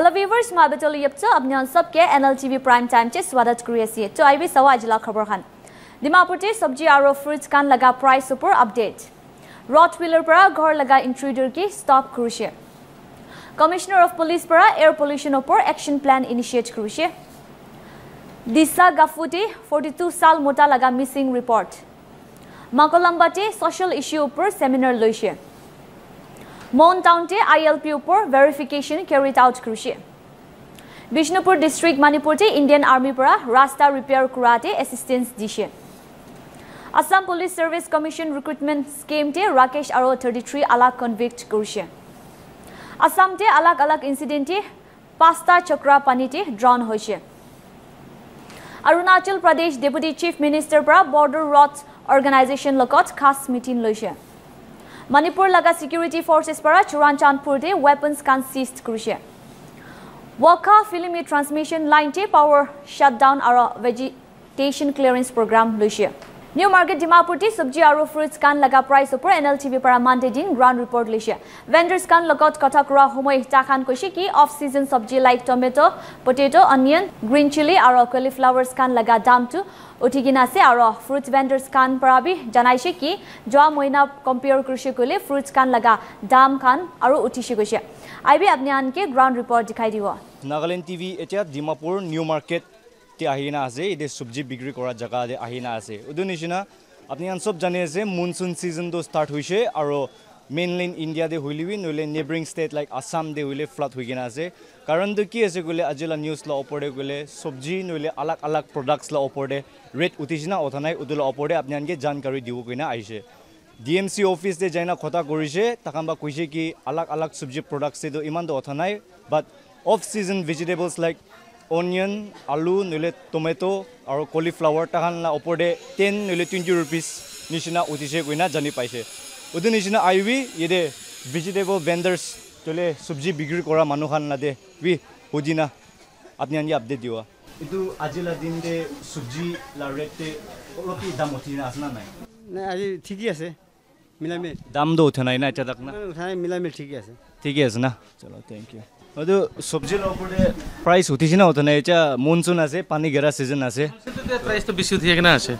Hello viewers मैं battle यपचा अपने सबके NLTV प्राइम टाइम चे स्वागत करिए तो आइबी सवा जिला खबर खान दिमापुर चे सब्जी और फ्रूट्स कान लगा प्राइस ऊपर अपडेट रॉटविलर पर घर लगा इंट्रूडर की स्टॉप करिए commissioner of police per air pollution ऊपर एक्शन प्लान इनिशिएट करिए दिशा गाफुटी 42 साल मोटा लगा मिसिंग रिपोर्ट माकोलम्बाटे सोशल इश्यू ऊपर seminar लइसे Mon Town te ILP upor verification carried out crucial. Bishnupur district Manipur te Indian Army para rasta repair kurate assistance dishe. Assam Police Service Commission recruitment scheme te Rakesh aro 33 alak convict kurushe. Assam te alak incident te pasta chakra pani te drawn hoise. Arunachal Pradesh Deputy Chief Minister para Border Roads Organization lokot khas meeting loise. Manipur laga security forces para Churanchandpur de weapons can seized crucial. Waka filmy transmission line te power shutdown aro vegetation clearance program lucia. New Market Dimapur te sabji aro fruits can laga price upor NLTV para Monday din ground report lucia. Vendors can logot katakura homoi takhan koshi ki off season sabji like tomato, potato, onion, green chili aro cauliflowers can laga dam to utigina se aro fruits vendors can parabi janaise ki joa moina compare krishi kole fruits can laga dam kan aro utishi koshi. IB apne an ke ground report dikhai dibo. Nagaland TV etia Dimapur New Market te ahina ase ide sabji bikri kora jaga de ahina ase udu nishina apni an sob jane ase monsoon season do start hoise aro mainland India de hoiliwi nole neighboring state like Assam de hoile flood hoigina ase karon to ki ase gole ajila news la opore gole sabji nole alak products la opore rate utishina othanai udula opore apni an ke jankari dibo koina aise DMC office de jaina khota korise takamba koise ki alak sabji products de iman do othanai but off season vegetables like onion, alu, nule tomato, or cauliflower tahan la opode 10 nule 20 rupees nishina utishe koina jani paise. Udu nishina IV yede vegetable vendors tole sabji bikri kora manukhan la de vi hudina apni ani update diwa. Itu ajila din de sabji la rate te oloki dam uthina asna nai. Na aji thiki ase milame dam do uthanai na eta takna. Uthai milame thiki ase. Thiki ase na. Chalo thank you. अदु सब्जी लोपडे price उठिसिना होतने एचा monsoon আছে পানি গেরা সিজন আছে price तो বেশি উঠিয়ে না আছে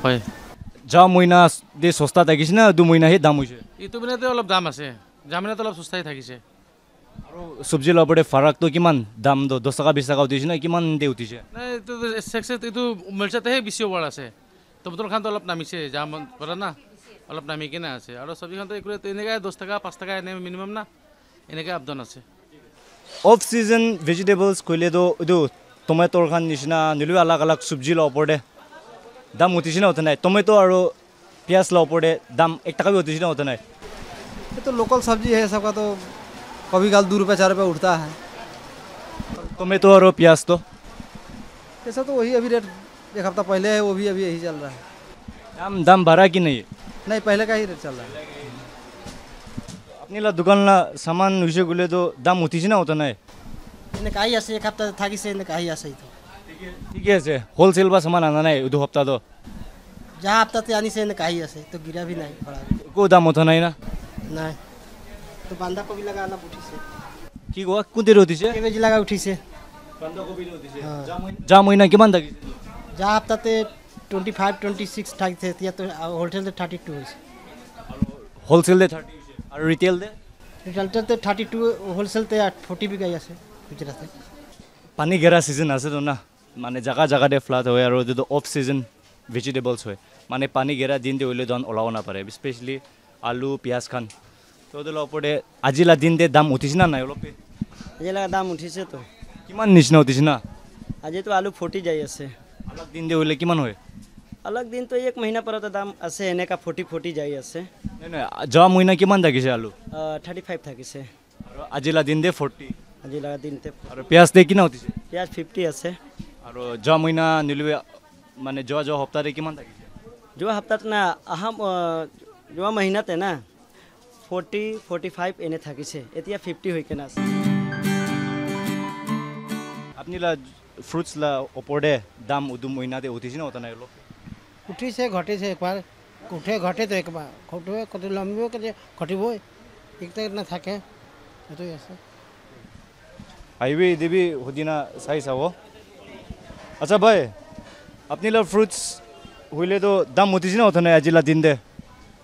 হয় যা মইনা দে সস্তা থাকিছে না দু মইনা হে দাম হইছে ইতো বিনাতে অলপ দাম আছে জামিনা তো অলপ সস্তাই থাকিছে আৰু সब्जी লোপডে ফারাক তো কিমান দাম 10 টাকা 20 টাকা উঠিছে না কিমান দে উঠিছে না তো সেক্সে ইতো মলছাতে হে বেশি ওভার আছে তো বতল খান তো অলপ নামিছে জাম পড়া না অলপ নামি কিনা আছে আৰু সবজি খান তো একরে এনেকা 10 টাকা 5 টাকা এনে মিনিমাম না এনেকা আপডাউন আছে off season vegetables koile do tomato khan nishna nilu alak sabji la opor de dam utisina hotanai tomato aro pyas la opor de dam 1 taka bhi utisina hotanai ये तो लोकल सब्जी है सबका तो कभी काल 2 रुपए 4 रुपए उठता है tomato aro pyas to ऐसा तो वही अभी रेट एक हफ्ता पहले है वो भी अभी यही चल रहा है दाम बढ़ा कि नहीं पहले का ही रेट चल रहा है नीला दुकान ला सामान विषय गुले तो दाम उठिसिना होतनाय ने काही আছে एक हफ्ता থাকিছে ने काही আছে তো ঠিক আছে হোলসেল বা সামান আনা নাই দু হপ্তাহ তো যা হপ্তাতে আনিছে ने काही আছে তো গিরা भी নাই পড়া কো দাম হতনাই না নাই তো বাঁধা কবি লাগা আলা উঠিছে কি গো কোনতে উঠিছে কেবেজি লাগা উঠিছে বাঁধা কবি উঠিছে যা মহিনা কিমান থাকিছে যা হপ্তাতে 25 26 থাকিছে তিয়া তো হোলসেল 32 হইছে হোলসেল দে 30 और रिटेल दे रिटेल ते 32 होलसेल ते 40 भी गई আছে গুজরাটে পানি গেরা সিজন আছে তো না মানে জায়গা দে ফ্লাড হয় আর যদি অফ সিজন ভেজিটেবলস হয় মানে পানি গেরা দিন দে হইলে দন ওলাও না পারে স্পেশালি আলু পিয়াজ খান তো ওদের ওপরে আজিলা দিন দে দাম উঠিছে না নাই অলপে আজিলা দাম উঠিছে তো কিমান নিচনা উঠিছে না আজি তো আলু 40 যাই আছে अलग दिन दे হইলে কিমান হয় अलग दिन तो एक महीना पर तो दाम আছে এনে का 40 যাই আছে নাই যা মহিনা কিমান থাকিছে আলু 35 থাকিছে আর আজিলা দিন দে 40 আজিলা দিন তে আর পিয়াজ দে কিনা উঠিছে পিয়াজ 50 আছে আর যা মহিনা নিলবে মানে যা হপ্তাহে কিমান থাকিছে जो हफ्तात ना আহাম जो মহিনাতে না 40 45 এনে থাকিছে এতিয়া 50 হৈ কেনা আছে আপনি লা फ्रूट्स ला ओपरे दाम उदु महीना दे उठिছে না ওটা নাই লো उठिছে घटिছে একবার उठे घटे तो একবার ঘটবে কত লম্বিও কত ঘটিব এক তো না থাকে এতই আছে हाईवे इधर भी होती ना सही सा वो अच्छा भाई अपनी लोग फ्रूट्स हुए तो दाम होती ना होता ना अजिला दिन दे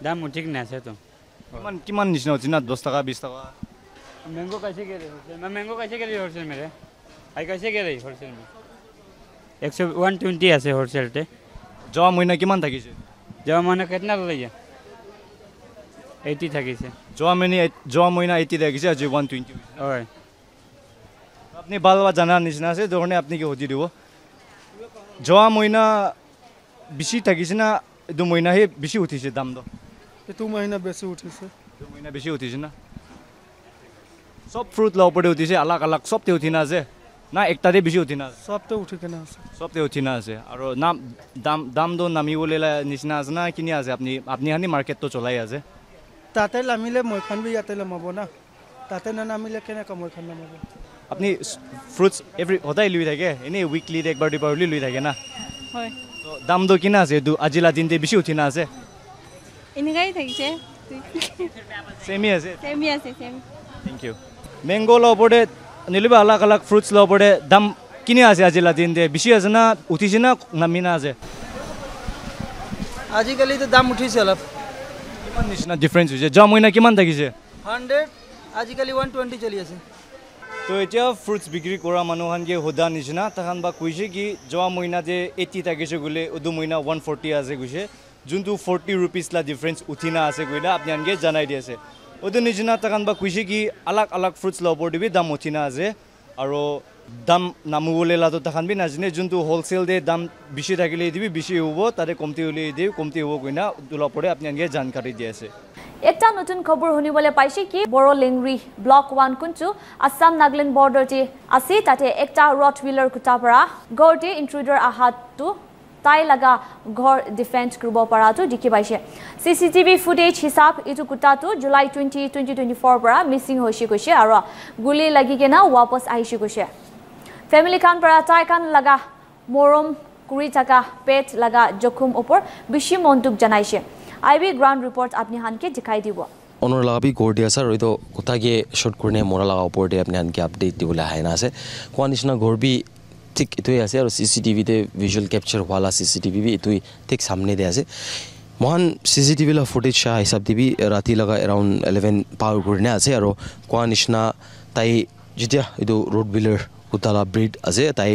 दाम ठीक नहीं है तो किमान निश्चित होती ना 10 टका 20 टका मैंगो कैसे के रही होलसेल मैं मैंगो कैसे के रही होलसेल मेरे आई कैसे के रही होलसेल में 120 আছে होलसेल टे যোৱা মহিনা কিমান থাকিছে जब मैंने कितना रही है 80 थकी से যোৱা মহিনা 80 থাকিছে আজি 120 ओए আপনি ভালবা জানা নিচিনা আছে দোকানে আপনি কি হতি দিব যোৱা মহিনা বেছি থাকিছে না দু মহিনা হে বেছি উঠিছে দাম দ এইটো মহিনা বেছি উঠিছে দু মহিনা বেছি উঠিছে না সব ফ্রুট লা উপরে উঠিছে আলাক আলাক সবতে উঠি না আছে না একটাতে বেছি উঠি না সবতে উঠি কেনে আছে সবতে উঠি না আছে আর নাম দাম দাম দো নামিবলে নিচিনা আছে না কিনি আছে আপনি আপনি হানি মার্কেট তো চলাই আছে তাতে নামিলে মইখন বি ইয়াতে নামাব না তাতে নামিলে কেনেকৈ মইখন নামাব আপনি ফ্রুটস এভরি সদায় লুই থাকে এনে উইকলি একবার দুবার লুই থাকে না হয় তো দাম দো কিনা আছে আজিলা দিনতে বেছি উঠি না আছে এনেকাই থাকিছে সেমি আছে সেমি আছে সেম থ্যাংক ইউ ম্যাঙ্গো ল উপরে নিলিবা আলাক আলাক ফ্রুটস ল উপরে দাম কিনে আছে আজিলা দিনতে বেছি আছে না উঠিছে না নামি না আছে আজিকালি তো দাম উঠিছে অলপ কিমান নিচিনা ডিফারেন্স হৈছে যোৱা মহিনা কিমান থাকিছে 100 আজিকালি 120 চলি আছে তো এতিয়া ফ্রুটস বিক্রি করা মানুষকে সোধা নিচিনা তাহান বা কৈছে কি যোৱা মহিনাতে 80 থাকিছে গলে উদু মহিনা 140 আছে কৈছে যোনটো 40 रुपीस লা ডিফারেন্স উঠিনা আছে কইলা আপনি আনকে জানাই দিছে উদু নিচিনা তাহান বা কৈছে কি আলাক আলাক ফ্রুটস লা উপর দিবি দাম উঠিনা আছে আৰু দাম নামুবলে লাতো তাহান বি নাজনে যোনটো হোলসেল দে দাম বেশি থাকিলে দিবি বেশি হবো তাতে কমতি হলে দিবি কমতি হবো কইনা দুলা পরে আপনি আনকে জানকারি দি আছে একটা নতুন খবর শুনিবলৈ পাইছে কি বড়ো লেংৰি ব্লক 1 কুঞ্চু আসাম নাগালেণ্ড বৰ্ডাৰ তে আছে তাতে একটা ৰট হুইলাৰ কুটা পৰা গৰতে ইন্ট্ৰুডাৰ আহাতটো তাই লগা ঘৰ ডিফেন্স কৰিব পৰাটো দেখি পাইছে সিসিটিভি ফুটেজ হিচাপ ইটো কুটাটো জুলাই 20 2024 পৰা মিসিং হৈছে কৈছে আৰু গুলি লাগি কেনা वापस আহিছে কৈছে ফ্যামিলি খান পৰা তাই খান লগা মৰম কুৰি থাকা পেট লগা জখম ওপৰ বেছি মন্তক জনাইছে আইবি গ্ৰাউণ্ড ৰিপৰ্ট আপনি হানকে দেখাই দিব অনৰ লাগাবি গৰ দিয়া স্যাৰ ওইতো কোথাকে শৰ্ট কৰনে মোৰা লাগা ওপৰতে আপনি হানকে আপডেট দিবলে আহে না আছে কোৱা নিচিনা গৰবি ঠিক এটোই আছে আৰু সিসিটিভিতে ভিজুয়াল ক্যাপচার হওয়ালা সিসিটিভি বি এটোই ঠিক সামনে দে আছে মহান সিসিটিভি লা ফুটেজ চা হিসাব দিবি ৰাতি লগা এৰাউণ্ড 11 পাৰ কৰিনে আছে আৰু কোৱা নিচিনা তাই যেতিয়া এটো ৰোড হুইলাৰ কুতালা ব্ৰিড আছে তাই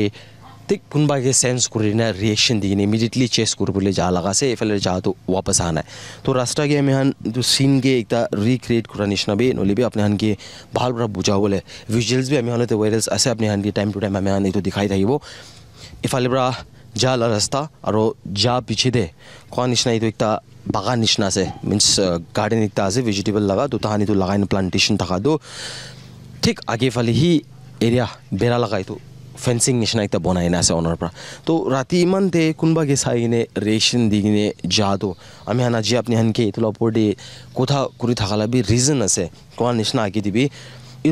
ঠিক কোনবাকে সেন্স কৰিনে ৰিয়েকশন দিনে ইমিডিয়েটলি চেস কৰিবলৈ যা লাগাছে এফালে যাটো वापस আনা তো ৰাস্তা গে আমি হান তো সিন গে একটা ৰিক্ৰিয়েট কৰা নিচিনা বে নলিবি আপনি হান কে ভাল পৰা বুজাবলে ভিজুয়ালস বি আমি হানতে ভাইরালস আছে আপনি হান কে টাইম টু টাইম আমি হান এটো দেখাই থাকিব এফালে পৰা যা লা ৰাস্তা আৰু যা পিছে দে কোৱা নিচিনা এটো একটা বাগান নিচিনা আছে মিন্স গার্ডেন একটা আছে ভেজিটেবল লাগা তো তাহানি তো লাগাইন প্লান্টেশন থাকা তো ঠিক আগে ফালে হি এরিয়া বেৰা লাগাই তো ফেন্সিং নিচিনা একটা বনাই না আছে অনাৰ পৰা তো ৰাতি ইমান দে কোনবাকে চাই কিনে ৰেশন দি কিনে যাতো আমি হান আজি আপনি হানকে এটোলা ওপৰ দে কোথা কৰি থাকালা বি ৰিজন আছে কোৱা নিচিনা আগে দিবি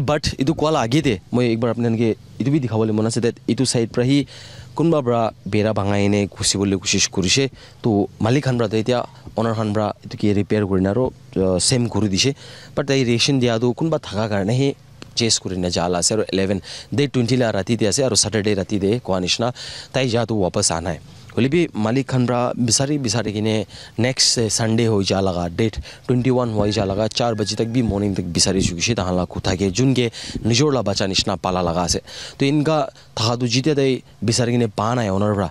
বাট এটো কোৱালা আগে দে মই একবাৰ আপনি হানকে এটো বি দেখাবলৈ মন আছে দেট এটো সাইড পৰা হি কোনবা পৰা বেৰা ভাঙাইনে ঘুচিবলৈ কোশিশ কৰিছে তো মালিক খান পৰা এতিয়া অনাৰ খান পৰা এটো কি ৰিপেয়াৰ কৰি না আৰু সেম কৰি দিছে বাট এই ৰেশন দিয়াটো কোনবা থাকা কাৰণে হে চেস কৰিনে জালা আছে আৰু 11 ডে 20 লা ৰাতি দে আছে আৰু স্যাটাৰডে ৰাতি দে কোৱা নিচিনা তাই যাটো वापस আনাই হলিবি মালিক খান ৰা বিচাৰি কিনে নেক্সট সানডে হৈ যা লগা ডেট 21 হৈ যা লগা 4 বজে তক বি মর্নিং তক বিচাৰি চুকিছে তাহালা কোথাকে জুনকে নিজৰ লা বাচ্চা নিচিনা পালা লগা আছে তো ইনকা থাকাটো জিতে তাই বিচাৰি কিনে পা নাই অনাৰ পৰা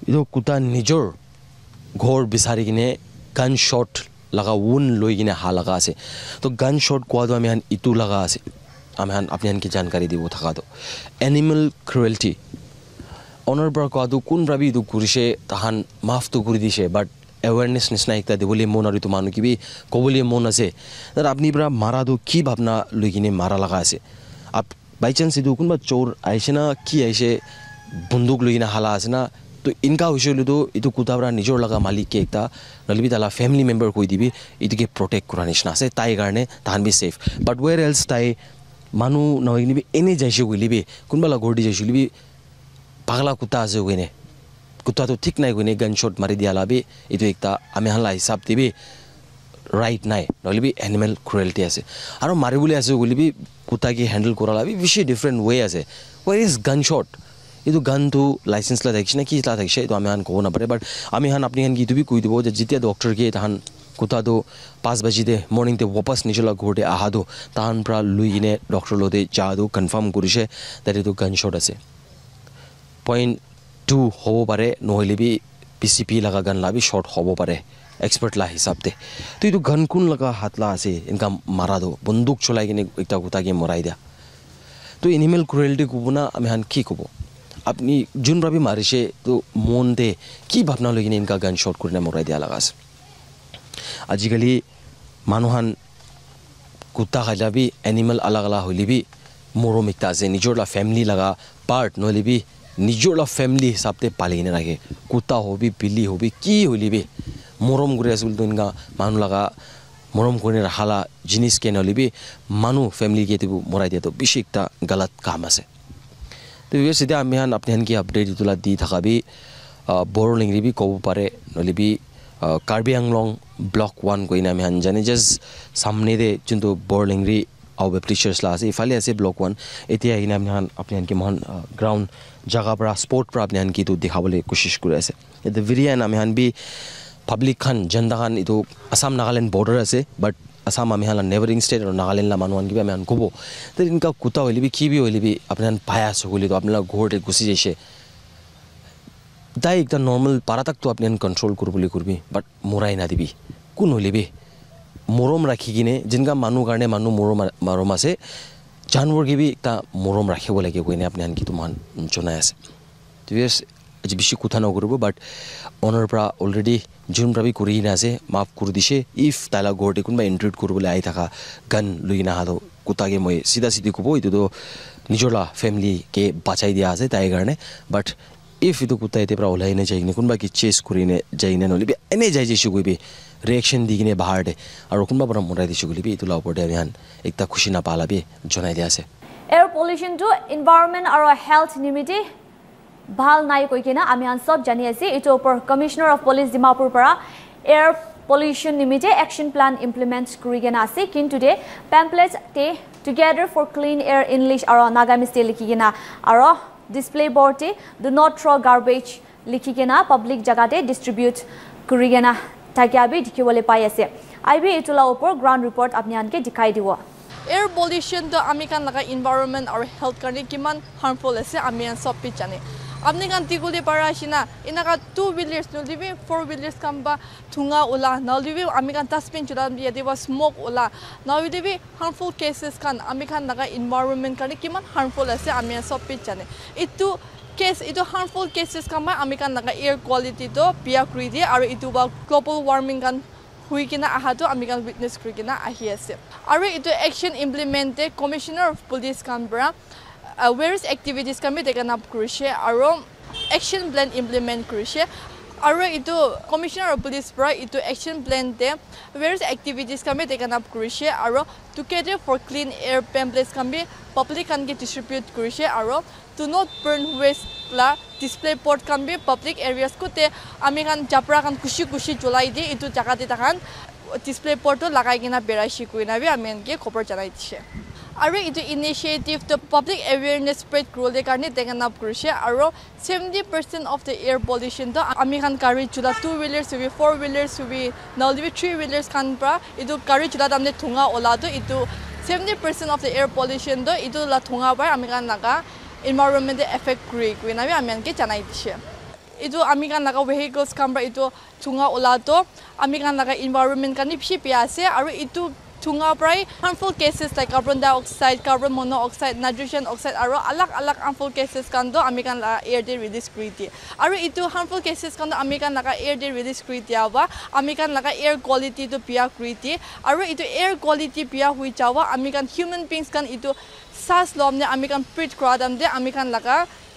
ইটো কুটা নিজৰ ঘৰ বিচাৰি কিনে গান শট लगा वुन लोई किने हा लगा আছে তো গান শট কোয়াদো আমি হান ইতু লাগা আছে আমি হান আপনি হান কি জানকারি দিব থাকা তো অ্যানিমাল ক্রুয়েলটি অনার পর কোয়াদো কোন ভাবি ইতু কৰিছে তাহান মাফ তো কৰি দিছে বাট অ্যাওয়াৰনেস নিচিনা একটা দিবলে মন আৰু তো মানুহ কিবি কবলে মন আছে তাৰ আপনি পৰা মারা দো কি ভাবনা লৈ কিনে মারা লাগা আছে আপ বাই চান্স ইতু কোনবা চোর আইছে না কি আইছে বন্দুক লৈ কিনে হালা আছে না তো ইনকা হৈছিল তো ইটো কুতাবৰা নিজৰ লগা মালিককে একটা নলিবি তালা ফ্যামিলি মেম্বাৰ কৈ দিবি ইটোকে প্ৰটেক্ট কৰা নিচিনা আছে তাই কাৰণে তাহান be safe but war else তাই মানুহ নহয় নিবি এনে যাইছে গলিবি কোনবালা গৰ্দি যাইছে লিবি পাগলা কুতা আছে গইনে কুতা তো ঠিক নাই গইনে গান শট মারি দিয়া লাবি ইটো একটা আমি হালা হিসাব দিবি right নাই নহলে বি এনিমেল ক্ৰুৱেলিটি আছে আৰু মাৰিবলৈ আছে বুলি বি কুটাকে হ্যান্ডেল কৰালা বি বেছি ডিফাৰেন্ট ৱে আছে where is gun shot এইটো গানটো লাইসেন্স লা থাকিছে না কি লা থাকিছে এইটো আমি হান ক'ব নাপাৰে বাট আমি হান আপনি হান গীটো বি কৈ দিব যে যেতিয়া ডক্টৰ কে তাহান কুটা দো 5 बजे दे मॉर्निंग ते वापस निचला घोटे आहा दो ताहान प्रा लुई ने डॉक्टर लोते जा दो कंफर्म करिसे दैट इज गन शॉट আছে पॉइंट 2 হ'ব পাৰে নহলে বি पीसीपी लगा गन ला भी शॉट হ'ব পাৰে एक्सपर्ट ला हिसाब दे तो ये गन कुन लगा हाथ ला আছে इनका मारा दो बंदूक चलाई के एकटा कुटा के मराई दिया तो एनिमल क्रुएलिटी को बुना আমি হান কি কব আপনি जुन रवि मारिसे तो मन दे की भावना लगिने इनका गन शॉट करने मराई दिया लगा আছে আজিকালি মানুহান কুত্তা খাইলা বি এনিমেল আলাগ আলাগ হইলি বি মৰম একটা আছে নিজৰলা ফ্যামিলি লাগা পাৰ্ট নহলি বি নিজৰলা ফ্যামিলি হিসাবতে পালি কিনে ৰাখে কুত্তা হবি বিলি হবি কি হইলি বি মৰম কৰি আছিল তো ইনকা মানুহ লাগা মৰম কৰি ৰাখালা জিনিস কে নহলি বি মানুহ ফ্যামিলি কে দিব মৰাই দিয়া তো বেছি একটা গলত কাম আছে তো ইয়ে সিধা আমি হান আপনি হান কি আপডেট দিতলা দি থাকাবি বড়লিংৰি বি ক'ব পাৰে নহলি বি कार्बी आंगलोंग ब्लॉक 1 कोई नाम है जाने जस सामने दे जिंतो बोर्लिंगरी आउ टीचर्स ला से इफाले ऐसे ब्लॉक 1 एतिया इ नाम हान अपने के मन ग्राउंड जगह पर स्पोर्ट पर अपने की तो दिखाबले कोशिश करे ऐसे द वीडियो नाम हान भी पब्लिक खान जनता खान इतो असम नागालैंड बॉर्डर ऐसे बट असम आमी हान नेबरिंग स्टेट और नागालैंड ला मानवान की आमी हान कोबो तो इनका कुत्ता होली भी की भी होली भी अपने पाया सगुली तो अपने घोड़े घुसी जैसे दाई एकदम नॉर्मल पारा तक तो अपने कंट्रोल करबली करबी बट मोराई ना दिबी कोन होलिबी मरम राखी किने जिनका मानु कारणे मानु मरम আছে जानवर की भी एकटा मरम राखिब লাগে কইনে আপনি আনকি তুমান জনাই আছে তো ইয়েস আজি বেশি কথা না করব বাট অনার পৰা অলরেডি জুন প্রবি করি না আছে মাফ করে দিছে ইফ তালা গোটে কোনবা এন্ট্রিট করবলে আই থাকা গান লই না হাতো কুতাগে মই সিধা সিধি কব ইতো তো নিজলা ফ্যামিলি কে বাঁচাই দিয়া আছে তাই কারণে বাট इफ इतो कुत्ता इते प्रा ओलाई ने चाहिने कुनबा की चेस करिने जाइने नली बे एने जाय जेसु गबे रिएक्शन दिगिने बाहर दे और कुनबा बरा मराइ दिसु गली बे इतुला ऊपर दे बिहान एकता खुशी ना पाला बे जनाइ दिया से एयर पोल्यूशन टू एनवायरनमेंट और हेल्थ निमिते ভাল নাই কইকেনা আমি আন সব জানি আছি ইটো উপর কমিশনার অফ পুলিশ ডিমাপুর পৰা এয়ার pollution নিমিতে অ্যাকশন প্ল্যান ইমপ্লিমেন্ট করিগেনা আছে কিন্তু দে প্যাম্পলেট তে together for clean air English আর নাগামিজ তে লিখিগেনা আর display board te do not throw garbage likhigena public jaga te distribute kurigena takiabi dikhibole pai ase ib itula upor ground report apni anke dikhai dibo air pollution to ami kan laga environment or health karne kiman harmful ase ami an sob pi jane apni kan tiguli parashina inaka 2 wheelers no dibi 4 wheelers kamba thunga ula no dibi ami kan dustbin chudan bi diba smoke ula no dibi harmful cases kan ami kan laga environment karne kiman harmful ase ami an sob pi jane itu case itu harmful cases kamba ami kan laga air quality to pia kri di aru itu ba global warming kan hui kina aha to ami kan witness kri kina ahi ase aru itu action implement the commissioner of police Canberra various activities can be taken up crucial aro action plan implement crucial aro itu commissioner of police bra itu action plan de various activities can be taken up crucial aro together for clean air pamphlets can be public can get distribute crucial aro do not burn waste la display board can be public areas ko te ami kan japra kan kushi jolai di itu jaga te takan display board to lagai kina berai shikuina bi amen ke khobor janai dise Aro itu initiative to public awareness spread growle karne taken up crucial aro 70% of the air pollution to ami kan kari chula 2 wheelers to be 4 wheelers to be now the 3 wheelers kan pra itu kari chula damne thunga ola to itu 70% of the air pollution to itu la thunga ba ami kan naga environment effect create we na bi ami ke janai dise itu ami kan naga vehicles kan pra itu thunga ola to ami kan naga environment kan ni phi pi ase aro itu thunga prai harmful cases like carbon dioxide carbon monoxide nitrogen oxide aro alak harmful cases kan do ami kan la air de release kriti aro itu harmful cases kan do ami kan la air de release kriti awa ami kan la air quality to pia kriti aro itu air quality pia hui jawa ami kan human beings kan itu sas lom ne ami kan breathe kradam de ami kan la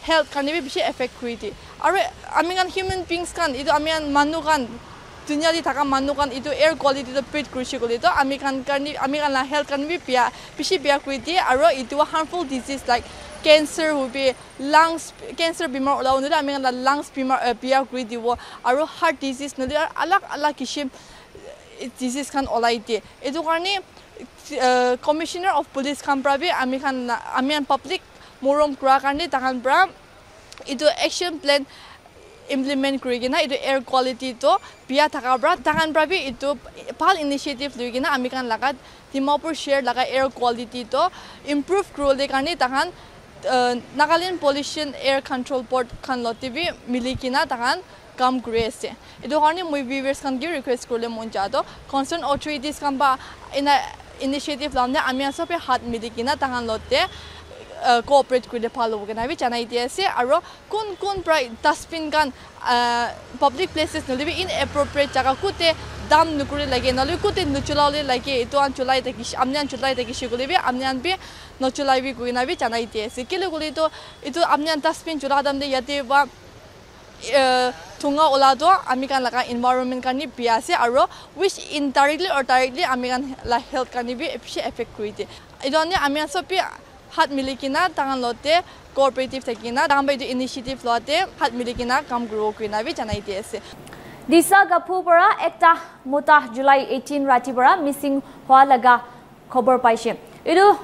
health kan ni bishi effect kriti aro ami kan human beings kan itu ami kan manu kan dunia di taka manu kan itu air quality to breathe crucial ko dito ami kan la health kan bi pia bishi pia kriti aro itu harmful disease like cancer will be lungs cancer bimar ola unde ami kan la lungs bimar pia kriti wo aro heart disease no alak kishim disease kan olai tie etu karni commissioner of police kan pra bi ami an public morom kura karni takan pra itu action plan implement kuri gina itu air quality to bia thaka bra takan pra bi itu pal initiative lui gina ami kan lagat Dimapur share laga air quality to improve kru le karni takan Nagaland Pollution Air Control Board kan loti bi milikina takan काम करे से इधर हरने मुझे viewers kan की request कर ले मुझे तो concerned authorities kan बा initiative लाने आमी आसो पे हाथ मिली कि ना तहां लोटे cooperate कर ले follow करना भी चना इतिहास से आरो कौन प्राय dustbin kan public places नली भी inappropriate जगह कुते दाम नुकुरे लगे नली कुते नुचुलाले लगे इतो अन चुलाई तक आमने अन चुलाई तक शिकुले भी आमने अन भी नुचुलाई भी कोई ना भी चना इतिहास से किले कुले तो इतो आमने अन dustbin चुला दम दे याते बा Tunga ola do amikan laka environment kani biase aro which indirectly or directly amikan la health kani bi effect kurite idone amian sopi hat milikina tangan lote cooperative takina damba itu initiative lote hat milikina kam grow kurina bi janai ase Disa gapu para ekta mota July 18 rati para missing hwa laga khobor paise idu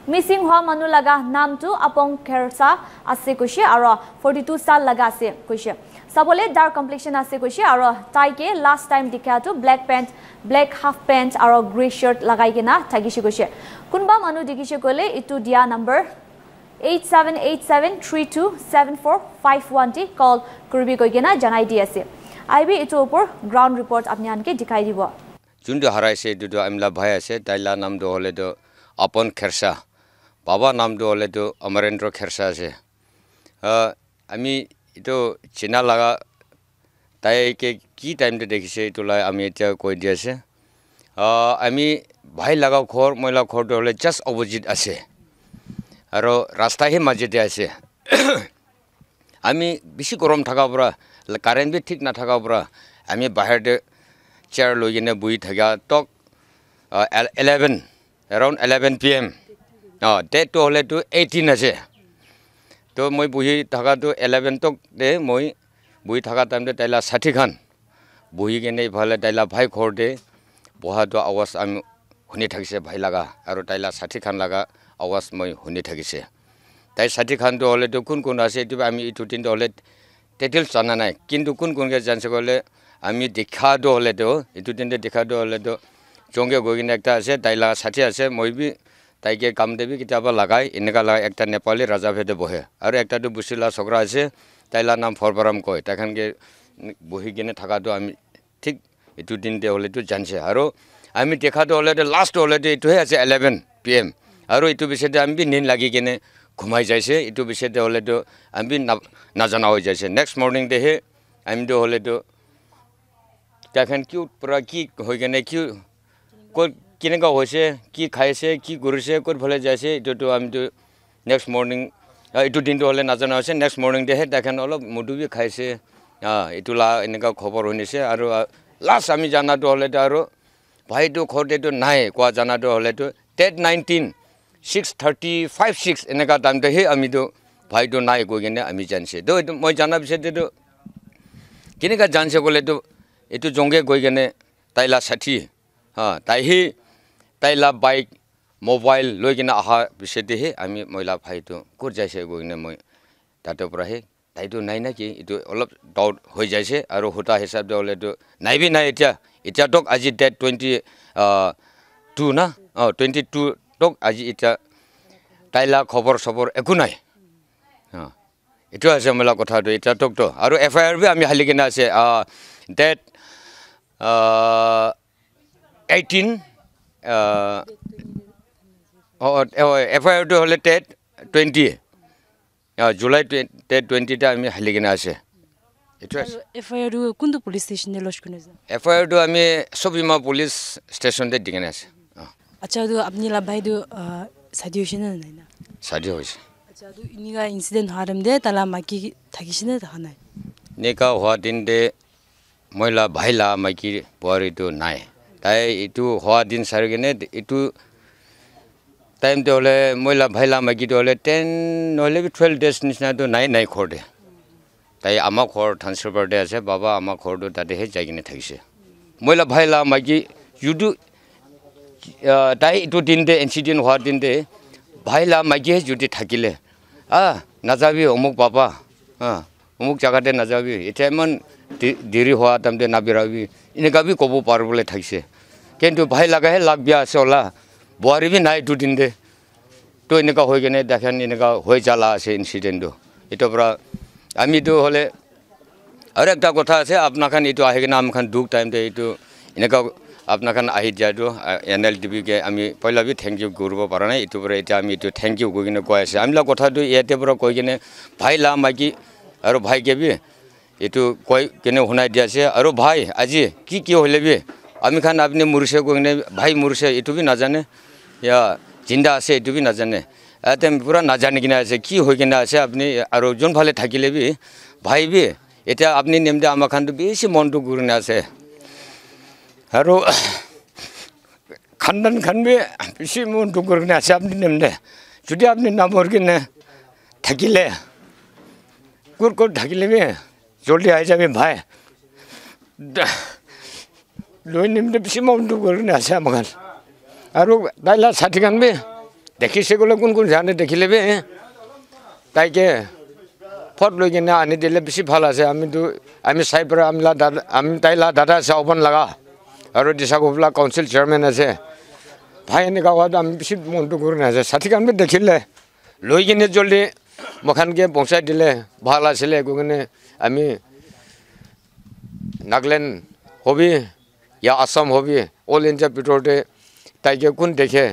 missing hwa manu laga nam tu apong khersa ase kushi aro 42 sal laga ase kushi Sabole dark complexion ase kushi aro tai ke last time dikha tu black pant black half pant aro grey shirt lagai kena thagishi kushi kunba manu dikhishe kole itu dia number 8787327451 ti call kurbi koi kena janai di ase aibi itu upor ground report apni anke dikhai dibo jundu harai se du amla bhai ase taila nam do hole do apon khersa baba nam do hole do amarendra khersa ase ami itu China laga tai ke ki time de dekhise itu la ami eta koi dia ase ami bhai laga khor moila khor to hole just opposite ase aro rasta he maje de ase ami bishi gorom thaka pura current bi thik na thaka pura ami bahar de chair loi gene bui thaga tok 11 around 11 pm that to hole to 18 ase तो मैं बुही थका तो 11 तक दे मैं बुही थका time दे ताइला 60 खान बुही के नहीं भाले ताइला भाई खोर दे बहुत तो आवाज आम हुने थकिसे भाई लगा और ताइला 60 खान लगा आवाज मैं हुने थकिसे ताइ 60 खान तो हले तो कुन आसे तो आमी इटु तीन तो हले टेटल जाना নাই কিন্তু कुन के जानसे गले आमी देखा दो हले तो इटु तीन देखा दो हले तो जोंगे गोगिन एकटा आसे ताइला 60 आसे मैं भी ताइके काम देबी किताबा लगाई इनका लगा एकटा नेपाली राजा भेदे बहे और एकटा तो बुसिला सकरा आसे ताइला नाम फरबराम कय तखन के बहि गेने थाका तो आमी ठीक इटु दिन दे हले तो जानसे आरो आमी देखा तो हले लास्ट हले तो इटु आसे 11 pm आरो इटु बिसे आमी भी नींद लागि गेने घुमाई जाइसे इटु बिसे हले तो आमी ना जाना हो जाइसे नेक्स्ट मॉर्निंग दे हे आमी तो हले तो तखन क्यू पूरा की हो गेने क्यू को किनेगा होसे की खाइसे की गुरुसे कोर भले जाइसे इटु तो आमी तो नेक्स्ट मॉर्निंग इटु दिन तो हले ना जाना होसे नेक्स्ट मॉर्निंग दे हे तखन अलप मुडु भी खाइसे इटु ला इनका खबर होनिसे आरो लास्ट आमी जाना तो हले आरो भाई तो खोटे तो नाय कोआ जाना तो हले तो डेट 19 6:35 इनका टाइम दे हे आमी तो भाई तो नाय को गेने आमी जानसे तो मैं जाना बिसे तो किनेगा जानसे कोले तो इटु जोंगे गय गेने ताइला 60 ताइ ही ताइला बाइक मोबाइल लय गेना आहा बिसे दे हे आमी महिला भाई तो कोर जाइसे गयने मैं तातो पुरा हे ताइ तो नाय ना कि इटु अलप डाउट हो जाइसे आरो होता हिसाब दे हले तो नाय भी नाय इटा तक আজি डेट 22 ना 22 तक আজি इटा ताइला खबर सबर एकु नाय इटु आसे मला कथा तो इटा तक तो आरो एफआईआर भी आमी हालि गेना आसे डेट 18 एफआईआर तो हले डेट 20 जुलाई डेट 20 ता आमी हालि गेना आसे एफआईआर कुन पुलिस स्टेशन दे लॉन्च करने जा एफआईआर तो आमी सबिमा पुलिस स्टेशन दे दिगने आसे अच्छा तो अपनी ला भाई तो सादियोशन नै ना सादियो होइसे अच्छा तो इनिगा इंसिडेंट हारम दे तला माकी थाकिसिने थाना नेका हुआ दिन दे महिला भाइला माकी बुआरी तो नाय ताइ इटु हुआ दिन सारगेने इटु टाइम तो हले महिला भाइला माकी तो हले 10 नले 12 डेज निसना तो नाय खोरदे ताइ आमा खोर ट्रांसफर दे आसे बाबा आमा खोर तो ताते हे जागिने थाकिसे महिला भाइला माकी जुदु ताई इटु दिन दे इंसिडेंट हुआ दिन दे भाई ला माइके जुदि থাকিলে नाजाबी अमुक पापा अमुक जगह नाजाबी इतना मन देरी हुआ तम दे नाबिराबी इनका भी कबो पार बोले थाइसे किंतु भाई लगा है लाग बिया सोला बुआरी भी नाई दु दिन दे तो इनका हो गए देखें इनका हो चला से इंसिडेंट दो इतो पूरा आमी तो होले और एक कथा আছে अपना खान इतो आगे नाम खान दुख टाइम दे इतो इनका अपना खान आहि जाए तो NLTV के आमी पहला भी थैंक यू गुरुबो पारा नहीं इतो पूरा इतो आमी इतो थैंक यू कोई ने कोई से आमला कथा तो ये ते पूरा कोई ने भाई ला माकी और भाई के भी इतो कोई केने होना दिया से और भाई আজি की होले भी आमी खान अपने मुर्शे कोई ने भाई मुर्शे इतो भी ना जाने या जिंदा আছে इतो भी ना जाने एते पूरा ना जाने किना আছে की हो किना আছে अपनी और जोन भाले থাকিলে भी भाई भी এটা আপনি নেমদে আমার খান তো বেশি মনটো গুরনে আছে আর খানদান খানবে বেশি মনটো গুরনে আছে আপনি নেমদে যদি আপনি নামর কিনে থাকিলে কোর কোর থাকিলে বে জলদি আই যাবে ভাই লই নেমদে বেশি মনটো গুরনে আছে আমার খান আর দাইলা সাথী খানবে দেখি সেগুলো কোন কোন জানে দেখিলে বে তাইকে फट लगे ना आने दिले बेसि ভাল আছে আমি তো আমি সাইपर আমলা দাদা আমি তাইলা দাদা আছে ওপেন লাগা আর দিশা গোবলা কাউন্সিল চেয়ারম্যান আছে ভাই এনে গাওয়া আমি বেসি মনটো করনে আছে সাথী কানবে দেখিলে লই কিনে জলদি মখানকে পৌঁছাই দিলে ভাল আছিল কোনে আমি নাগালেণ্ড হবি या आसाम हबी ऑल इंडिया पिटरते ताइके कोन देखे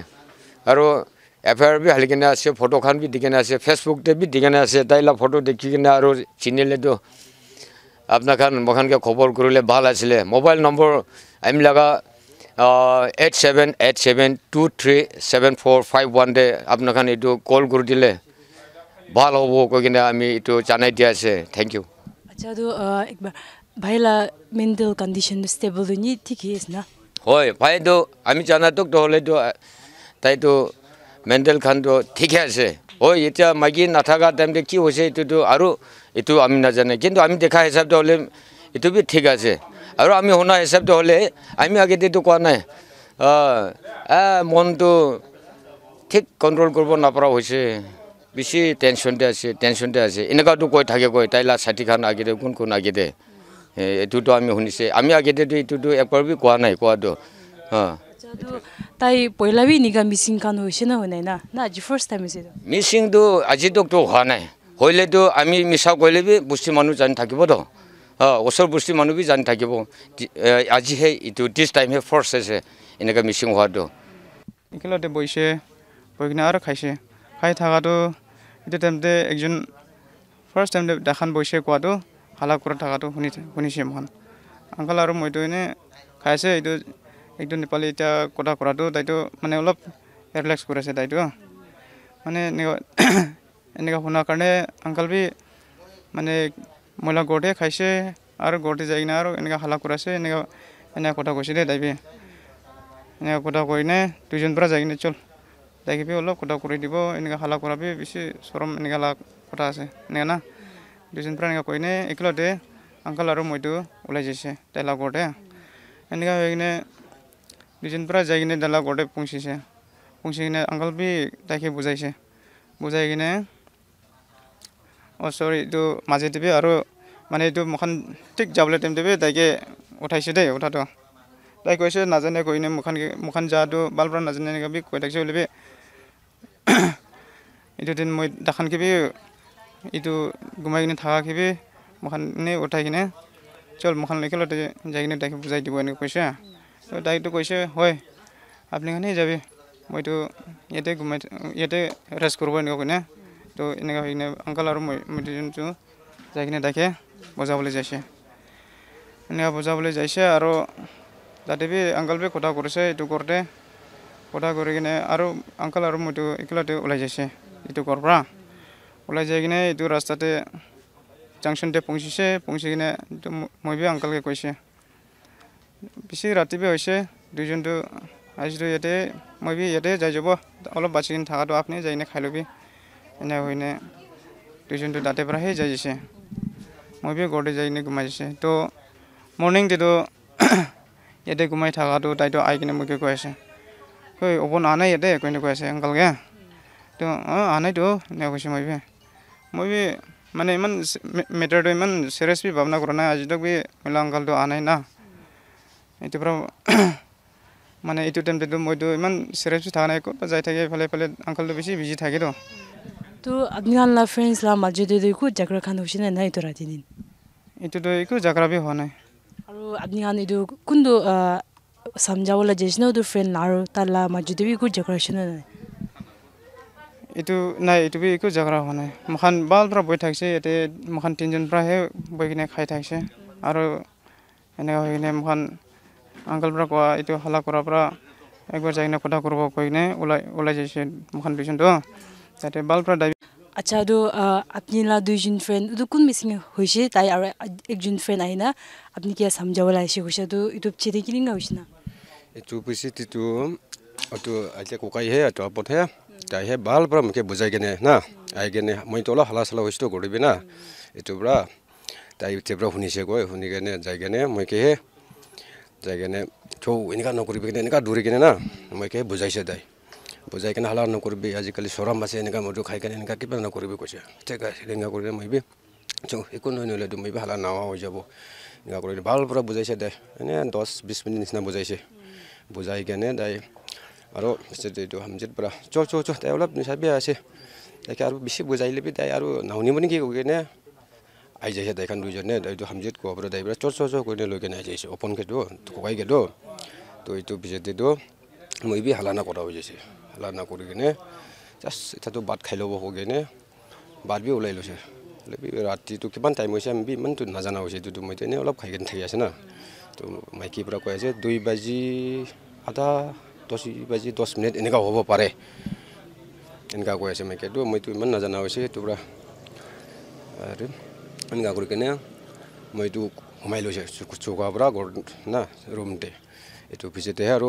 और एफआईआर भी हलकिने आसे फोटो खान भी दिखने आसे फेसबुक ते भी दिखने आसे ताइला फोटो देखिकिने और चिनिले तो अपना खान मखान के खबर करले ভাল आছিলে मोबाइल नंबर आइम लगा 8787237451 दे अपना खान इतो कॉल कर दिले ভাল হবো কইকিনে আমি ইটো জানাই দিয়া আছে थैंक यू अच्छा तो एक बार भाईला मेंटल कंडीशन स्टेबल नी ठीक है ना होय भाई तो আমি জানা তো হলে তো তাই তো মেন্টাল খান তো ঠিক আছে ওই এটা মাগি না থাকা টাইম দে কি হইছে এটা তো আর এটা আমি না জানি কিন্তু আমি দেখা হিসাব তো হলে এটা भी ঠিক আছে আর আমি হোনা হিসাব তো হলে আমি আগে দিয়ে তো কোয়া নাই মন তো ঠিক কন্ট্রোল করব না পারা হইছে বেশি টেনশন দে আছে এনেকা তো কই থাকে কই তাইলা সাথী খান আগে দে কোন আগে দে এটু তো আমি শুনিছে আমি আগে দে এটু তো একবার भी কোয়া নাই কোয়া তো তাই পয়লা भी নিগা মিসিং কান হইছে না হয় না না আজি ফার্স্ট টাইম হইছে মিসিং তো আজি তো হওয়া নাই হইলে তো আমি মিছা কইলে भी বুষ্টি মানুহ জানি থাকিব তো ওসর বুষ্টি মানুহ भी জানি থাকিব আজি হে ইটো দিস টাইম হে ফার্স্ট আছে এনেকা মিসিং হওয়া তো একেলতে বইছে বইকিনে আর খাইছে খাই থাকাটো এটা টাইমতে একজন ফার্স্ট টাইম দেখান বইছে কোৱাটো হালা কৰা থাকাটো শুনিছে মহান আঙ্কাল আৰু মইতো এনে খাইছে এইটো একটু নেপালি এটা কথা কৰাটো তাইতো মানে অলপ ৰিল্যাক্স কৰেছে তাইতো মানে এনেকা শুনাৰ কাৰণে আঙ্কাল भी মানে মহিলা গড়ে খাইছে আৰু গড়ে যাই না আৰু এনেকা হালা কৰাছে এনেকা কথা কৈছে দে তাইবি এনেকা কথা কইনে দুজন পৰা যাই কিনে চল তাইকে অলপ কথা কৰি দিব এনেকা হালা কৰাবি বেছি শৰম এনেকা হালা কথা আছে এনেকা না দুজন পৰা এনেকা কইনে একলতে আঙ্কাল আৰু মইতো ওলাই যাইছে তাইলা গড়ে এনেকা হৈ কিনে দুজন পৰা যাই কিনে দালা গড়ে পৌঁছিছে কিনে আঙ্কাল भी তাইকে বুজাই কিনে সরি এইটো মাজে দিবি আৰু মানে এইটো মুখান ঠিক যাবলৈ টাইম দিবি তাইকে উঠাইছে দেই উঠাটো তাই কৈছে নাজানে কইনে মুখান যাটো বালপৰা নাজানে এনেকা भी কৈ থাকিছে বুলিবি এইটো দিন মই দেখান কিবি এইটো ঘুমাই কিনে থাকা কিবি মুখানে উঠাই কিনে চল মুখান একেলতে যাই কিনে তাইকে বুজাই দিব এনেকৈ কৈছে তো তাইতো কৈছে হয় আপনি খানে যাবি মইতো ইয়াতে রেস্ট করব এনেকৈ কইনে তো এনেকা হৈ কিনে আঙ্কাল আৰু মই দুজনটো যাই কিনে তাইকে বজাবলৈ যাইছে আৰু তাতে भी আঙ্কাল भी কথা কৰিছে এইটো কৰতে কথা কৰি কিনে আৰু আঙ্কাল আৰু মইতো একেলতে ওলাই যাইছে এইটো ঘৰৰ পৰা ওলাই যাই কিনে এইটো ৰাস্তাতে জাংশনতে পৌঁছি কিনে মই भी আঙ্কালকে কৈছে বেছি ৰাতিবে হৈছে দুজনটো আজিতো ইয়াতে মই भी ইয়াতে যাই যাব অলপ বাচি কিনে থাকাটো আপুনি যাই কিনে খাই ল'বি এনে হয়নে দুজনটো তাতে পৰাহে যাই যাইছে মই भी ঘৰতে যাই কিনে ঘুমাই যাইছে তো মৰ্নিং তেতো ইয়াতে ঘুমাই থাকাটো তাইতো আই কিনে মোকে কৈ আছে কৈ অপন আনাই ইয়াতে কৈ আছে আংকলকে তো আনাইতো নে কৈছে মই মানে ইমান মেটাৰটো ইমান চিৰিয়াছলি ভাবনা কৰা নাই আজি তক মহিলা আংকলটো আনাই না এইটো পৰা মানে এইটো টাইমটো মইতো ইমান চিৰিয়াছলি থকা নাই ক'ত যাই থাকে ইফালে ইফালে আংকলটো বেছি বিজি থাকে তো আপনি আল্লাহ ফ্রেন্ডস লা মাঝে কো জাগরা খান হইছে না নাই তো রাতি দিন এইটো একো জাগরা বি হোৱা নাই আৰু আপনি আন ইদু কুন্দো সমঝাওলা যেছনো তো ফ্রেন্ড আর তালা মাঝে কো জাগরা শনে নাই এইটো নাই এইটো বি একো জাগৰা হোৱা নাই মখান বাল পৰা বৈ থাকছে এতে মখান তিনজন পৰা হে বৈ কিনে খাই থাকছে আৰু এনেকা হৈ কিনে মখান আংকল পৰা কোৱা এইটো হালা কৰাৰ পৰা একবাৰ যাই কিনে কথা কৰিব কৈ কিনে ওলাই যাইছে মখান দুইজনটো তাতে বাল পৰা আচ্ছা তো আপনি লা দুইজন ফ্রেন্ড তো কোন মিসিং হইছে তাই আর একজন ফ্রেন্ড আইনা আপনি কি সমঝাওলা আইছে হইছে তো ইউটিউব চেতে কিলিং হইছে না এটু পিছি তিতু অটো আইতে কোকাই হে তো আপত হে তাই হে বাল পৰা মকে বুজাই কেনে না আই কেনে মই তোলা হালা সালা হইছো কৰিবি না এটু পৰা তাই তেব্ৰা শুনিছে গৈ শুনি কেনে যাই কেনে মকে হে যাই কেনে চৌ এনেকা নকৰিবি কেনে এনেকা দূৰি কেনে না মকে বুজাইছে তাই বুজাই কেনে হালা নকৰিবি আজিকালি চৰম আছে এনেকা মটো খাই কেনে এনেকা কিবা নকৰিবি কৈছে ঠিক আছে এনেকা কৰিলে মইবি চৌ একো নহলে তো মইবি হালা নাৱা হৈ যাব এনেকা কৰিলে ভাল পৰা বুজাইছে তাই এনে 10-20 মিনিট নিচিনা বুজাইছে বুজাই কেনে তাই আৰু সেটো হামজিত পৰা চৌ তাই অলপ নিচাবি আছে তাকে আৰু বেছি বুজাইলে বি তাই আৰু নাউনি মনি কি কেনে আই যাইছে তাইখান দুইজনে তাইটো হামজিত কোৱা পৰা তাই পৰা চৌ কইনে লৈ কেনে আই যাইছে ওপন কেটো কোকাই কেটো তো এইটো বিজেতেটো মইবি হালা না কৰা হৈ যাইছে হালা না কৰি কেনে জাষ্ট এটাতো ভাত খাই ল'ব হৈ কেনে ভাত বি ওলাই লৈছে ৰাতিটো কিমান টাইম হৈছে আমি ইমানটো নাজানা হৈছে এইটো মই এনে অলপ খাই কেনে থাকি আছে না তো মাইকীৰ পৰা কৈ আছে 2 বাজি আধা 10 বাজি 10 মিনিট এনেকা হ'ব পাৰে এনেকা কৈ আছে মাইকীটো মইতো ইমান নাজানা হৈছে এইটো পৰা আৰু এনেকা কৰি কেনে মইতো সোমাই লৈছে চৌকাৰ পৰা ঘৰ না ৰুমতে এইটো পিছতে আৰু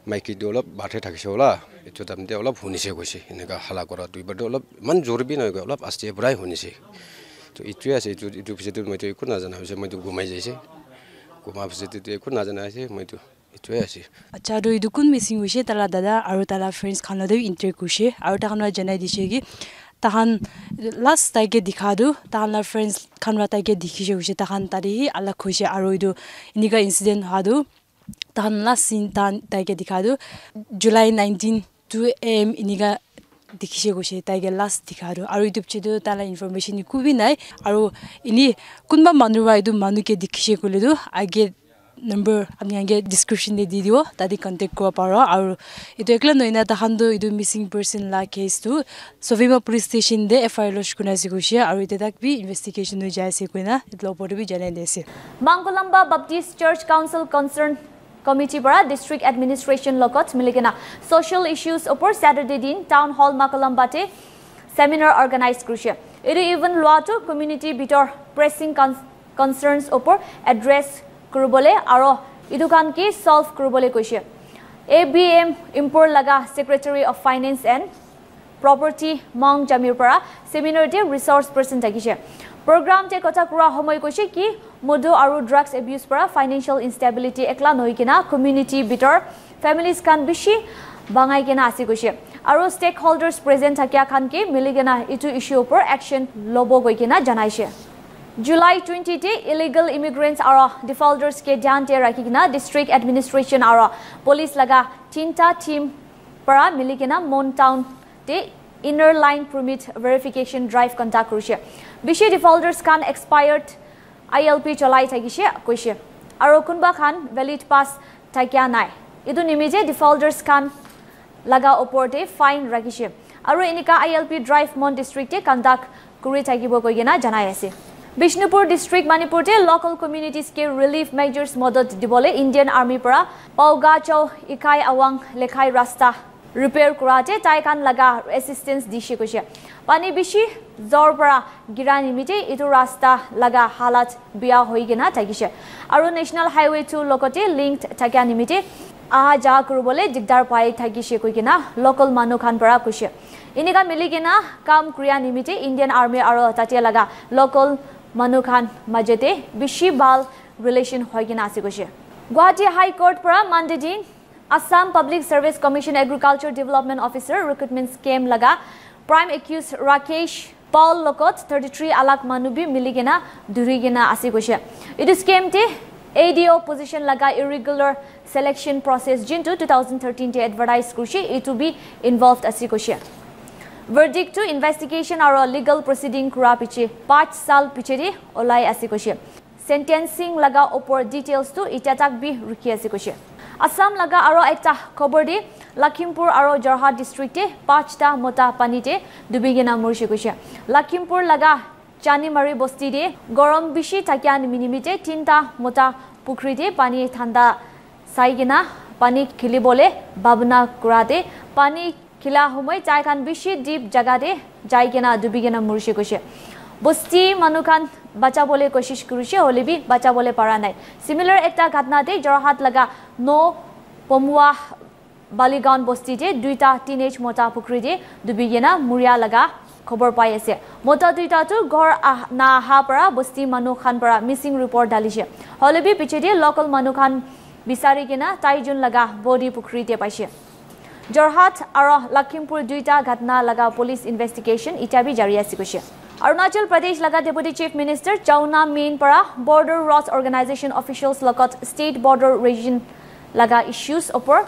মাইকীটো অলপ বাটে থাকিছে ওলা এইটো তামতে অলপ শুনিছে কৈছে এনেকা হালা কৰা দুইবাৰটো অলপ ইমান জোৰবি নহয় অলপ আস্তে পৰাই শুনিছে তো এইটোৱে আছে এইটো পিছতে মইতো একো নাজানা হৈছে মইতো ঘুমাই যাইছে ঘুমা পিছতে একো নাজানা হৈছে মইতো এইটোৱে আছে আচ্ছা তো ইদু কোন মিসিং হইছে তালা দাদা আৰু তালা ফ্ৰেন্ডস খানদে ইন্টাৰভিউ কৰিছে আৰু তাহানৰ জনাই দিছে কি তাহান লাষ্ট টাইকে দেখা দু তাহানৰ ফ্ৰেন্ডস খানৰা টাইকে দেখিছে হইছে তাহান তাৰি আলাক হইছে আৰু ইদু ইনিকা ইনসিডেন্ট হাদু তাহান লাষ্ট সিন তাইকে দেখা দু জুলাই 19 2 AM ইনিকা দেখিছে গৈছে তাইকে লাষ্ট দেখা আৰু ইউটিউব চেটো তালা ইনফৰমেশন কুবি নাই আৰু ইনি কোনবা মানুহ ইদু মানুকে দেখিছে কলেদু আগে number আপনি আগে ডিসক্রিপশন দি দিও তাদি কন্টাক্ট কৰিব পাৰো আৰু এটো একলা নইনা তাহানদো ইদু মিসিং পারসন লা কেস টু সভিমা পুলিশ স্টেশন দে এফআইআর লজ কুনাসি গৈছে আৰু এতে তাক বি ইনভেস্টিগেশন হৈ যাইছে কইনা এতলো পৰে বি জানাই দিছে মাংগলম্বা Baptist search council concern committee পৰা ডিস্ট্ৰিক্ট এডমিনিস্ট্ৰেশন লগত মিলিকেনা সোশ্যাল ইস্যুস ওপৰ স্যাটাৰডে দিন টাউন হল মাকলম্বাতে সেমিনাৰ অৰ্গানাইজ কৰিছে এটো ইভেন লোৱাটো কমিউনিটি ভিতৰ প্ৰেসিং কনসাৰ্নস ওপৰ এড্ৰেছ কৰিবলৈ আৰু ইদুকান কি সলভ কৰিবলৈ কৈছে ABM ইম্পোৰ্ট লগা secretary of finance and property মং জামিৰ পৰা সেমিনাৰতে ৰিসোৰ্স পারসন থাকিছে program te kota kura homoy koise ki modu aru drugs abuse para financial instability ekla noi kina community bitor families kan bishi bangai kina ase koise aru stakeholders present thakya khan ke miligena itu issue upor action lobo goi kina janaise July 20 te illegal immigrants ara defaulters ke dhyan te rakhi kina district administration ara police laga tinta team para miligena Mon town te inner line permit verification drive conduct korise bishi defaulters kan expired ILP cholai thagise koise aro kunba khan valid pass thakya nai idu nimije defaulters kan laga oporte fine rakise aro enika ILP drive Mon district te conduct kuri thakibo koigena janai ase Bishnupur district Manipur te local communities ke relief measures modot dibole Indian army para Paugachau ikai awang lekhai rasta repair kurate taikan laga assistance dishe koise pani bishi jor para girani mite itu rasta laga halat bia hoigena thakise aru national highway 2 lokote linked thakya nimite aha ja kurubole digdar pai thakise koigena local manu khan para koise inika miligena kam kriya nimite Indian army aru tatia laga local manu khan majete bishi bal relation hoigena ase koise Guwahati High Court para Monday din Assam Public Service Commission Agriculture Development Officer recruitment scheme laga prime accused Rakesh Paul Lokot 33 alak manubi miligena durigena ase koise. Itu scheme te ADO position laga irregular selection process jinto 2013 te advertise kushi it to be involved ase koise. Verdict to investigation or legal proceeding kura piche 5 saal piche de olai ase koise. Sentencing laga opor details to itatak bi rukhi ase koise. Assam laga aro ekta khobor de Lakhimpur aro Jorhat district te 5ta mota pani te dubigena murshi koise. Lakhimpur laga Chanimari bosti de gorom bishi thakyan minimite 3ta mota pukhri te pani thanda saigena pani khilibole babna kurate pani khila humai chaikhan bishi deep jaga de jaigena dubigena murshi koise. Bosti manukan bacha bole koshish kurishe hole bi bacha bole para nai. Similar ekta ghatna te Jorhat laga no pomua Baligaon bosti te duita teenage mota pukhri de dubigena muria laga khobor pai ase. Mota duita tu ghor na ha para bosti manu khan para missing report dalishe. Hole bi piche de local manu khan bisari gena taijun laga body pukhri te paise. Jorhat aro Lakhimpur duita ghatna laga police investigation itabi jari ase koise. Arunachal Pradesh laga Deputy Chief Minister Chauna Main para Border Roads Organization officials lagat state border region laga issues opor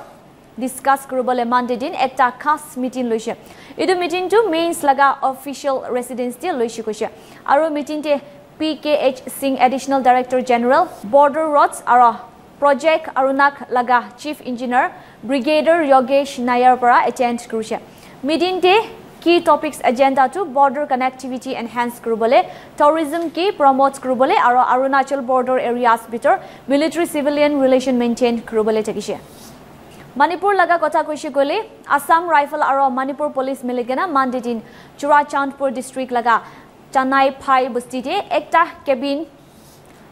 discuss kurubole Monday din ekta khas meeting loise. Idu meeting to mains laga official residence te loise koise. Aro meeting te PKH Singh Additional Director General Border Roads aro Project Arunak laga Chief Engineer Brigadier Yogesh Nayar para attend kuruse. Meeting te key topics agenda to border connectivity enhance kurubole, tourism ki promotes kurubole aro Arunachal border areas bitor military civilian relation maintain kurubole takise. Manipur laga kotha koise gole Assam Rifle aro Manipur Police miligena Monday din Churachandpur district laga Chanai Phai bosti te ekta cabin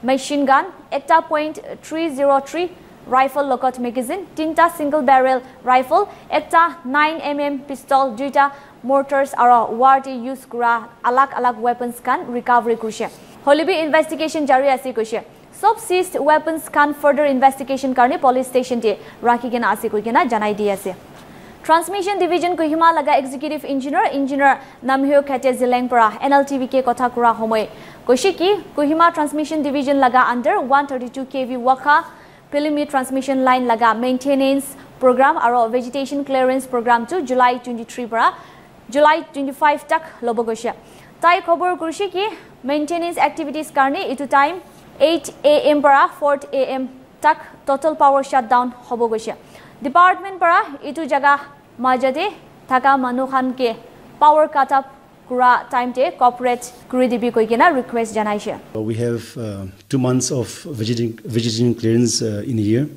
machine gun ekta .303 rifle logot magazine, 3ta single barrel rifle, ekta 9mm pistol, 2ta mortars aro war use kura alak weapons kan recovery kushe. Holibi investigation jari ase kushe. Sob seized weapons kan further investigation karne police station te rakhi gena ase koigena janai di ase. Transmission Division Kohima laga Executive Engineer Namhyo Khate Zileng para NLTV ke kotha kura homoy koshi ki Kohima Transmission Division laga under 132 kV Waka Pilimi transmission line laga maintenance program aro vegetation clearance program to July 23 para July 25 tak lobo gosha. Tai khobor kurshi ki maintenance activities karne itu time 8 AM para 4 AM tak total power shutdown hobo gosha. Department para itu jaga majade thaka manu khan ke power cut up kura time te corporate kuri dibi koigena request janaise. We have 2 months of vegetation clearance in a year,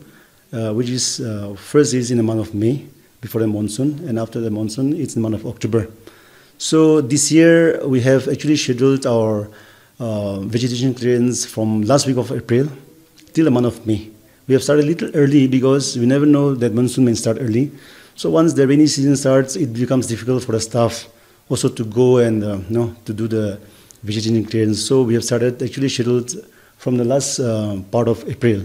which is first is in the month of May before the monsoon, and after the monsoon it's in the month of October. So this year we have actually scheduled our vegetation clearance from last week of April till the month of May. We have started a little early because we never know that monsoon may start early. So once the rainy season starts, it becomes difficult for the staff also to go and to do the vegetation clearance. So we have started actually scheduled from the last part of April.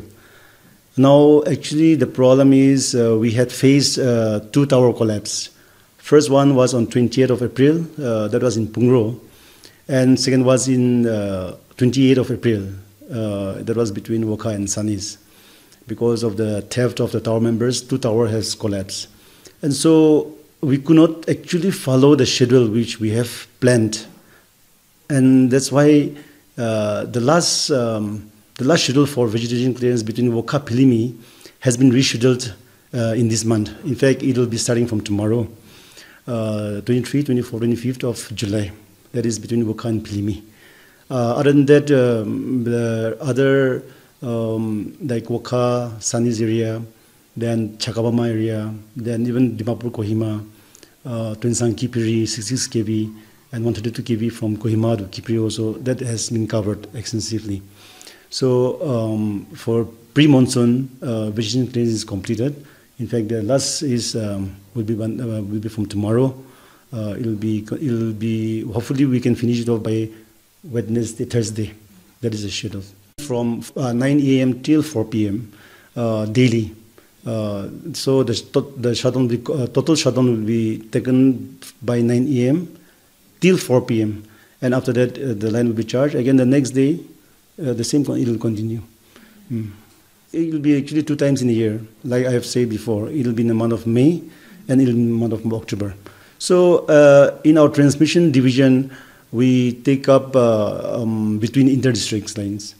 Now actually the problem is we had faced 2 tower collapse. First one was on 28th of April, that was in Pungro, and second was in 28th of April, that was between Woka and Sanis. Because of the theft of the tower members, 2 towers has collapsed. And so we could not actually follow the schedule which we have planned. And that's why the last schedule for vegetation clearance between Woka Pilimi has been rescheduled in this month. In fact, it will be starting from tomorrow, 23, 24, 25th of July. That is between Woka and Pilimi. Other than that, the other like Woka, Sanis area, then Chakabama area, then even Dimapur Kohima, Tuensang Kipiri, 66 kV, and 132 kV from Kohima to Kipiri also, that has been covered extensively. So for pre-monsoon, vegetation clearance is completed. In fact, the last is will be from tomorrow. It'll be hopefully we can finish it off by Wednesday, Thursday. That is the schedule. From 9 AM till 4 PM, daily. So the shutdown will be, total shutdown will be taken by 9 a.m. till 4 p.m. And after that, the line will be charged. Again, the next day, the same, it will continue. It will be actually 2 times in a year. Like I have said before, it will be in the month of May and it will be in the month of October. So in our transmission division, we take up between inter-district lines.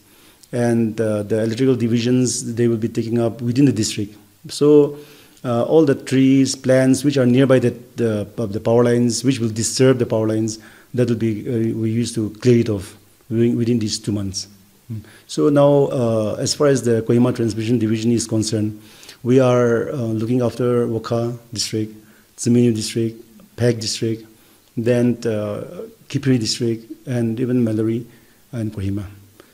And the electrical divisions, they will be taking up within the district. So all the trees, plants which are nearby the power lines, which will disturb the power lines, that will be, we used to clear it off within these 2 months. So now, as far as the Kohima Transmission Division is concerned, we are looking after Wokha District, Semenyo District, Phek District, then Kipri District, and even Mallory and Kohima.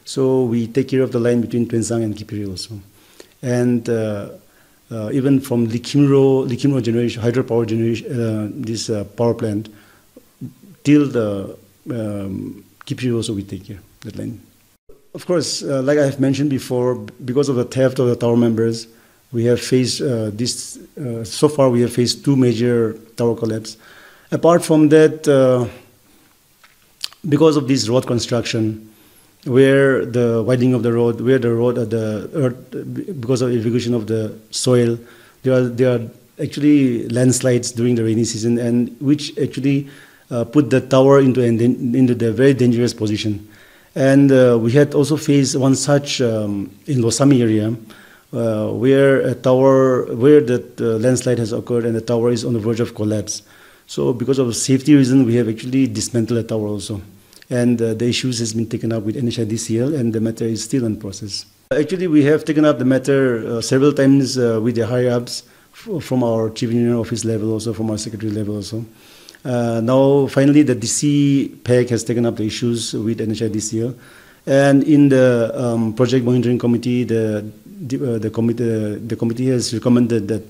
So we take care of the line between Twensang and Kipri also. And even from Likimro generation, hydropower generation, this power plant, till the Kipri also we take care of that line. Of course, like I have mentioned before, because of the theft of the tower members, we have faced so far we have faced 2 major tower collapse. Apart from that, because of this road construction, where the widening of the road, where the road, the earth, because of irrigation of the soil, there are actually landslides during the rainy season, and which actually put the tower into the very dangerous position. And we had also faced one such in Losami area, where a tower, where that landslide has occurred, and the tower is on the verge of collapse. So because of safety reason, we have actually dismantled the tower also. And the issues has been taken up with NHIDCL, and the matter is still in process. Actually, we have taken up the matter several times with the higher-ups from our chief engineer office level, also from our secretary level also. Now, finally, the DC Phek has taken up the issues with NHIDCL. And in the project monitoring committee, the committee has recommended that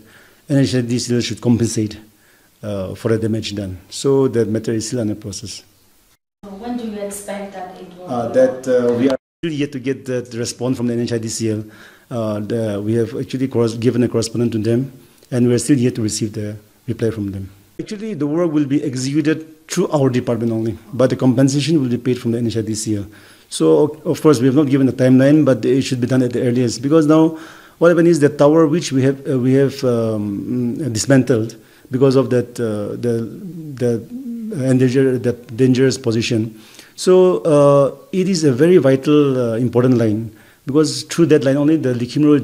NHIDCL should compensate for the damage done. So that matter is still under process. When do you expect that it will? We are still yet to get that response from the NHIDCL. We have actually given a correspondent to them, and we are still yet to receive the reply from them. Actually, the work will be executed through our department only, but the compensation will be paid from the NHIDCL. So, of course, we have not given a timeline, but it should be done at the earliest, because now what happened is the tower which we have dismantled because of that the dangerous position. So it is a very vital, important line, because through that line only the Likimro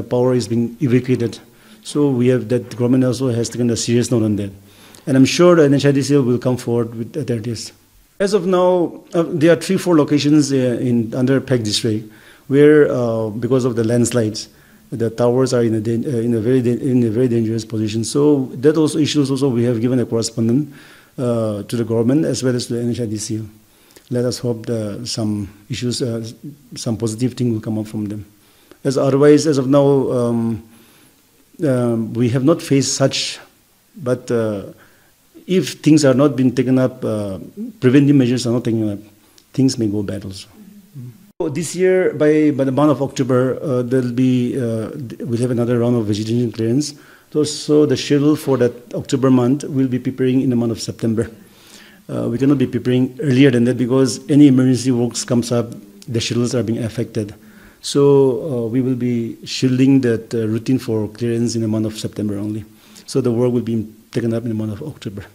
power is being evacuated. So we have that government also has taken a serious note on that. And I'm sure the NHIDCL will come forward with that earliest. As of now, there are 3-4 locations under Phek district where, because of the landslides, the towers are in a very dangerous position. So that also issues also we have given a correspondent to the government as well as to the NHIDCL. Let us hope some issues, some positive thing will come up from them. Otherwise, as of now, we have not faced such, but if things are not being taken up, preventive measures are not taken up, things may go bad also. This year, by the month of October, we'll have another round of vegetation clearance. So the schedule for that October month will be preparing in the month of September. We cannot be preparing earlier than that because any emergency works comes up, the schedules are being affected. So we will be shielding that routine for clearance in the month of September only. So the work will be taken up in the month of October.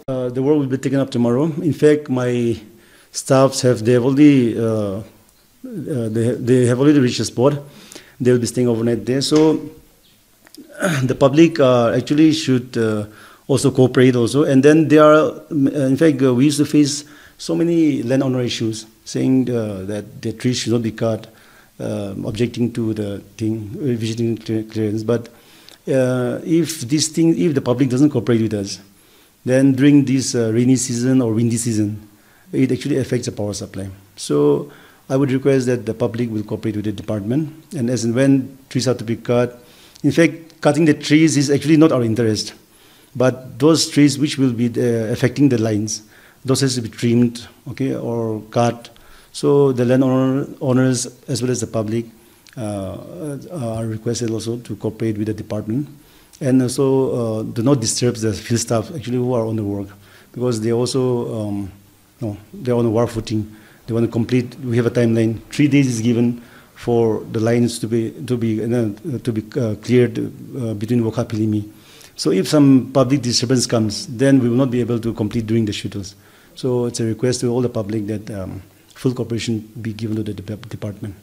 The work will be taken up tomorrow. In fact, my staffs they have already reached the spot. They will be staying overnight there. So the public actually should also cooperate also. And then there are, in fact, we used to face so many landowner issues saying that the trees should not be cut, objecting to the visiting clearance. But if the public doesn't cooperate with us, then during this rainy season or windy season, it actually affects the power supply. So I would request that the public will cooperate with the department, and as and when trees have to be cut. In fact, cutting the trees is actually not our interest, but those trees which will be affecting the lines, those has to be trimmed, okay, or cut. So the landowners as well as the public are requested also to cooperate with the department, and also do not disturb the field staff actually who are on the work, because they also they're on a war footing. They want to complete. We have a timeline. 3 days is given for the lines to be cleared between Wokha Pilimi. So if some public disturbance comes, then we will not be able to complete during the schedules. So it's a request to all the public that full cooperation be given to the department.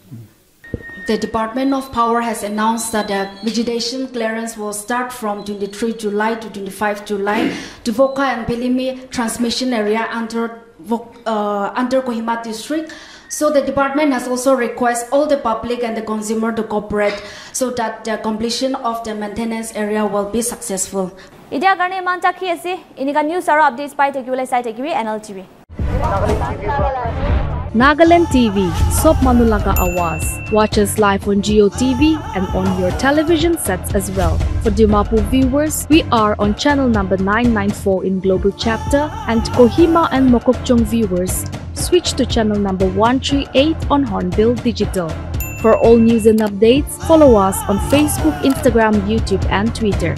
The Department of Power has announced that the vegetation clearance will start from 23 July to 25 July to Wokha and Pilimi transmission area under Kohima district. So the department has also requested all the public and the consumer to cooperate so that the completion of the maintenance area will be successful. Idia garne manta khiasi inika news aro updates pai thekibole sai thekibi NLTV. Nagaland TV, Sop Manulaga Awas. Watch us live on Geo TV and on your television sets as well. For Dimapur viewers, we are on channel number 994 in Global Chapter, and Kohima and Mokokchung viewers, switch to channel number 138 on Hornbill Digital. For all news and updates, follow us on Facebook, Instagram, YouTube and Twitter.